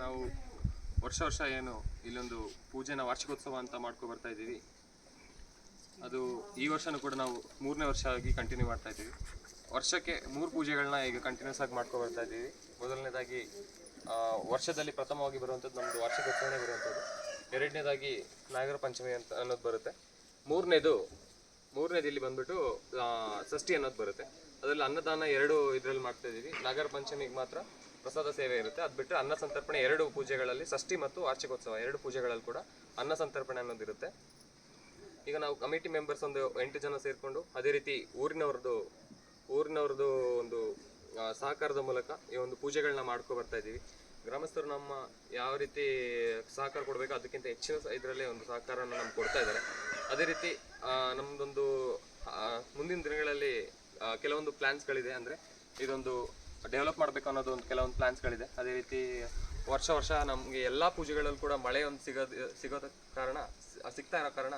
ನಾವು ವರ್ಷ ವರ್ಷ ಏನು ಇಲ್ಲೊಂದು ಪೂಜೆನ ವಾರ್ಷಿಕೋತ್ಸವ ಅಂತ ಮಾಡ್ಕೊ ಬರ್ತಾ ಇದ್ದೀವಿ. ಅದು ಈ ವರ್ಷನೂ ಕೂಡ ನಾವು 3ನೇ ವರ್ಷ ಆಗಿ ಕಂಟಿನ್ಯೂ ಮಾಡ್ತಾ ಇದ್ದೀವಿ. ವರ್ಷಕ್ಕೆ 3 ಪೂಜೆಗಳನ್ನ ಈಗ ಕಂಟಿನ್ಯೂಸ್ ಆಗಿ ಮಾಡ್ಕೊ ಬರ್ತಾ ಇದ್ದೀವಿ. ಮೊದಲನೇದಾಗಿ ವರ್ಷದಲ್ಲಿ ಪ್ರಥಮವಾಗಿ ಬರುವಂಥದ್ದು ನಮ್ಮದು ವಾರ್ಷಿಕೋತ್ಸವನೇ ಬರುವಂಥದ್ದು. ಎರಡನೇದಾಗಿ ನಾಗರ ಪಂಚಮಿ ಅಂತ ಅನ್ನೋದು ಬರುತ್ತೆ. ಮೂರನೇದು ಇಲ್ಲಿ ಬಂದ್ಬಿಟ್ಟು ಷಷ್ಠಿ ಅನ್ನೋದು ಬರುತ್ತೆ. ಅದರಲ್ಲಿ ಅನ್ನದಾನ 2 ಇದರಲ್ಲಿ ಮಾಡ್ತಾ ಇದ್ದೀವಿ. ನಾಗರ ಪಂಚಮಿಗೆ ಮಾತ್ರ ಪ್ರಸಾದ ಸೇವೆ ಇರುತ್ತೆ. ಅದು ಬಿಟ್ಟರೆ ಅನ್ನ ಸಂತರ್ಪಣೆ 2 ಪೂಜೆಗಳಲ್ಲಿ, ಷಷ್ಠಿ ಮತ್ತು ವಾರ್ಷಿಕೋತ್ಸವ 2 ಪೂಜೆಗಳಲ್ಲಿ ಕೂಡ ಅನ್ನ ಸಂತರ್ಪಣೆ ಅನ್ನೋದಿರುತ್ತೆ. ಈಗ ನಾವು ಕಮಿಟಿ ಮೆಂಬರ್ಸ್ ಒಂದು 8 ಜನ ಸೇರಿಕೊಂಡು ಅದೇ ರೀತಿ ಊರಿನವ್ರದ್ದು ಒಂದು ಸಹಕಾರದ ಮೂಲಕ ಈ ಒಂದು ಪೂಜೆಗಳನ್ನ ಮಾಡ್ಕೊ ಬರ್ತಾ ಇದ್ದೀವಿ. ಗ್ರಾಮಸ್ಥರು ನಮ್ಮ ಯಾವ ರೀತಿ ಸಹಕಾರ ಕೊಡಬೇಕು ಅದಕ್ಕಿಂತ ಹೆಚ್ಚಿನ ಇದರಲ್ಲೇ ಒಂದು ಸಹಕಾರನ ನಮ್ಗೆ ಕೊಡ್ತಾ ಇದ್ದಾರೆ. ಅದೇ ರೀತಿ ನಮ್ಮದೊಂದು ಮುಂದಿನ ದಿನಗಳಲ್ಲಿ ಕೆಲವೊಂದು ಪ್ಲ್ಯಾನ್ಸ್ಗಳಿದೆ. ಅಂದರೆ ಇದೊಂದು ಡೆವಲಪ್ ಮಾಡಬೇಕು ಅನ್ನೋದು ಒಂದು ಕೆಲವೊಂದು ಪ್ಲ್ಯಾನ್ಸ್ಗಳಿದೆ. ಅದೇ ರೀತಿ ವರ್ಷ ನಮಗೆ ಎಲ್ಲ ಪೂಜೆಗಳಲ್ಲೂ ಕೂಡ ಮಳೆ ಒಂದು ಸಿಗ್ತಾ ಇರೋ ಕಾರಣ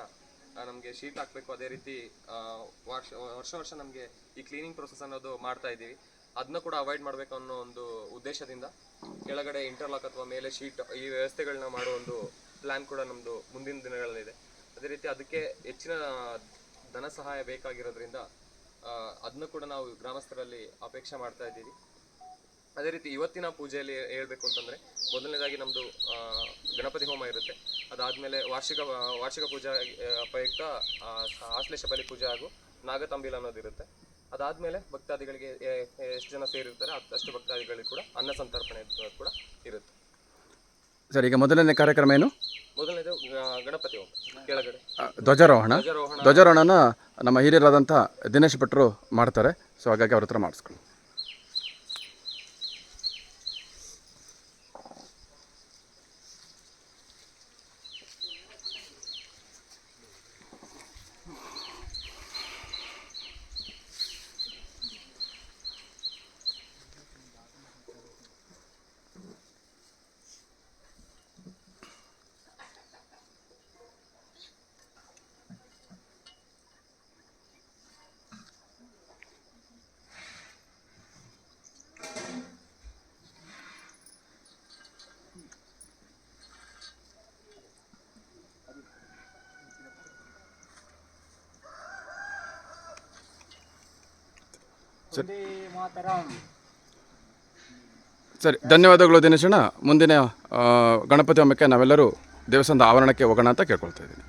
ನಮಗೆ ಶೀಟ್ ಹಾಕಬೇಕು. ಅದೇ ರೀತಿ ವರ್ಷ ನಮಗೆ ಈ ಕ್ಲೀನಿಂಗ್ ಪ್ರೊಸೆಸ್ ಅನ್ನೋದು ಮಾಡ್ತಾ ಇದ್ದೀವಿ. ಅದನ್ನ ಕೂಡ ಅವಾಯ್ಡ್ ಮಾಡಬೇಕು ಅನ್ನೋ ಒಂದು ಉದ್ದೇಶದಿಂದ ಕೆಳಗಡೆ ಇಂಟರ್ಲಾಕ್ ಅಥವಾ ಮೇಲೆ ಶೀಟ್ ಈ ವ್ಯವಸ್ಥೆಗಳನ್ನ ಮಾಡೋ ಒಂದು ಪ್ಲ್ಯಾನ್ ಕೂಡ ನಮ್ಮದು ಮುಂದಿನ ದಿನಗಳಲ್ಲಿದೆ. ಅದೇ ರೀತಿ ಅದಕ್ಕೆ ಹೆಚ್ಚಿನ ಧನ ಸಹಾಯ ಬೇಕಾಗಿರೋದ್ರಿಂದ ಅದನ್ನು ಕೂಡ ನಾವು ಗ್ರಾಮಸ್ಥರಲ್ಲಿ ಅಪೇಕ್ಷೆ ಮಾಡ್ತಾ ಇದ್ದೀವಿ. ಅದೇ ರೀತಿ ಇವತ್ತಿನ ಪೂಜೆಯಲ್ಲಿ ಹೇಳಬೇಕು ಅಂತಂದರೆ, ಮೊದಲನೇದಾಗಿ ನಮ್ಮದು ಗಣಪತಿ ಹೋಮ ಇರುತ್ತೆ. ಅದಾದಮೇಲೆ ವಾರ್ಷಿಕ ಪೂಜಾ ಪ್ರಯುಕ್ತ ಆಶ್ಲೇಷ ಬಲಿ ಪೂಜೆ ಹಾಗೂ ನಾಗತಂಬಿಲ ಅನ್ನೋದಿರುತ್ತೆ. ಅದಾದಮೇಲೆ ಭಕ್ತಾದಿಗಳಿಗೆ ಎಷ್ಟು ಜನ ಸೇರಿರ್ತಾರೆ ಅಷ್ಟು ಭಕ್ತಾದಿಗಳಿಗೆ ಕೂಡ ಅನ್ನ ಸಂತರ್ಪಣೆ ಕೂಡ ಇರುತ್ತೆ. ಸರ್, ಈಗ ಮೊದಲನೇ ಕಾರ್ಯಕ್ರಮ ಏನು? ಮೊದಲನೇದು ಗಣಪತಿ ಹೋಮ, ಕೆಳಗಡೆ ಧ್ವಜಾರೋಹಣನ ನಮ್ಮ ಹಿರಿಯರಾದಂಥ ದಿನೇಶ್ ಭಟ್ರು ಮಾಡ್ತಾರೆ. ಸೊ ಹಾಗಾಗಿ ಅವ್ರ ಹತ್ರ ಮಾಡಿಸ್ಕೊಳ್ಳಿ. ಸರಿ, ಧನ್ಯವಾದಗಳು ದಿನೇಶಣ್ಣ. ಮುಂದಿನ ಗಣಪತಿ ಹೋಮಕ್ಕೆ ನಾವೆಲ್ಲರೂ ದೇವಸ್ಥಾನದ ಆವರಣಕ್ಕೆ ಹೋಗೋಣ ಅಂತ ಕೇಳ್ಕೊಳ್ತಾ ಇದ್ದೀನಿ.